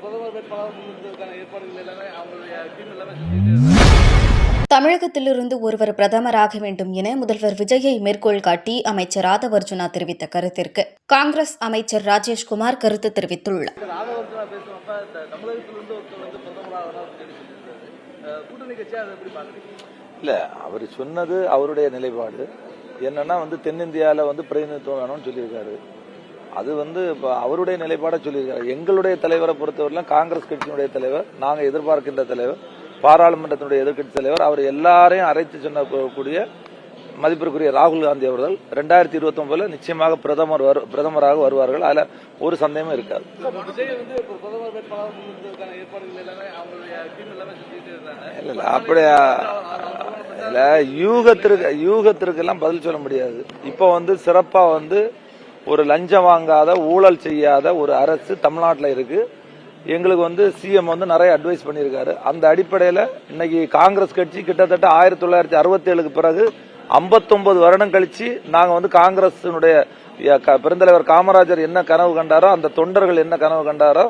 பிரதமர் வேட்பாளர் முன்னிறுத்துவதற்கான ஏற்பாடுகள் எல்லாமே அவங்களுடைய டீம் எல்லாமே செஞ்சுட்டு இருக்காங்க. தமிழகத்திலிருந்து ஒருவர் பிரதமராக வேண்டும் என முதல்வர் விஜயை மேற்கோள் காட்டி அமைச்சர் ராதவர்ஜுனா தெரிவித்த கருத்திற்கு காங்கிரஸ் அமைச்சர் ராஜேஷ்குமார் கருத்து தெரிவித்துள்ளார். ராதவர்ஜுனா பேசுறப்ப தமிழகத்திலிருந்து ஒருத்தர் வந்து பிரதமராக கூட்டணி கட்சியா அதை எப்படி பாக்குறீங்க? இல்ல, அவர் சொன்னது அவருடைய நிலைப்பாடு என்னன்னா தென்னிந்தியாவில் பிரதிநிதித்துவம் வேணும்னு சொல்லியிருக்காரு. அது இப்ப அவருடைய நிலைப்பாட சொல்லியிருக்காரு. எங்களுடைய தலைவரை பொறுத்தவரையிலும் காங்கிரஸ் கட்சியினுடைய தலைவர், நாங்க எதிர்பார்க்கின்ற தலைவர், பாராளுமன்றத்தினுடைய எதிர்க்கட்சி தலைவர், அவர் எல்லாரையும் அழைத்து சொன்னக்கூடிய மதிப்பிற்குரிய ராகுல் காந்தி அவர்கள் 2029 நிச்சயமாக பிரதமராக வருவார்கள். அதுல ஒரு சந்தேகமும் இருக்காது. விஜய் பிரதமர் வேட்பாளர் முன்னிறுத்துவதற்கான ஏற்பாடுகள் எல்லாமே அவங்களுடைய டீம் எல்லாமே செஞ்சுட்டு இருக்காங்க. இல்ல அப்படியா? இல்ல, யூகத்திற்கு எல்லாம் பதில் சொல்ல முடியாது. இப்ப சிறப்பா ஒரு லஞ்சம் வாங்காத, ஊழல் செய்யாத ஒரு அரசு தமிழ்நாட்டில் இருக்கு. எங்களுக்கு சிஎம் நிறைய அட்வைஸ் பண்ணியிருக்காரு. அந்த அடிப்படையில் இன்னைக்கு காங்கிரஸ் கட்சி கிட்டத்தட்ட 1967க்கு பிறகு 59 வருடம் கழிச்சு நாங்க காங்கிரசினுடைய பெருந்தலைவர் காமராஜர் என்ன கனவு கண்டாரோ, அந்த தொண்டர்கள் என்ன கனவு கண்டாரோ,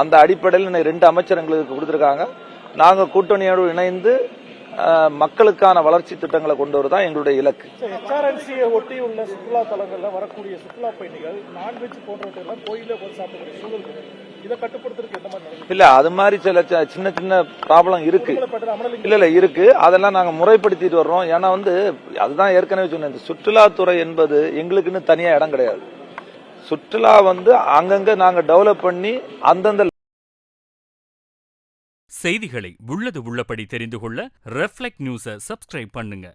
அந்த அடிப்படையில் இன்னைக்கு 2 அமைச்சர் எங்களுக்கு கொடுத்திருக்காங்க. நாங்க கூட்டணியோடு இணைந்து மக்களுக்கான வளர்ச்சி திட்டங்களை கொண்டு வரதான் எங்களுடைய இலக்கு. எச்ஆர்என்சியை ஒட்டி உள்ள சுற்றுலா தலங்கள்ல வரக்கூடிய சுற்றுலா பயணிகள் நான்வெஜ் போன்றவற்றெல்லாம் கோயில போய் சாப்பிடக்கூடிய சூழல், இதை கட்டுப்படுத்துறதுக்கு எந்த மாதிரி? இல்ல, அது மாதிரி சில சின்ன சின்ன ப்ராப்ளம் இருக்கு. இல்ல இருக்கு, அதெல்லாம் நாங்க முறைப்படுத்திட்டு வர்றோம். ஏன்னா அதுதான் ஏற்கனவே சொன்னேன், இந்த சுற்றுலாத்துறை என்பது எங்களுக்குன்னு தனியா இடம் கிடையாது. சுற்றுலா அங்கங்க நாங்க டெவலப் பண்ணி அந்தந்த செய்திகளை உள்ளது உள்ளபடி தெரிந்து கொள்ள ரெஃப்ளெக்ட் நியூஸை சப்ஸ்கிரைப் பண்ணுங்க.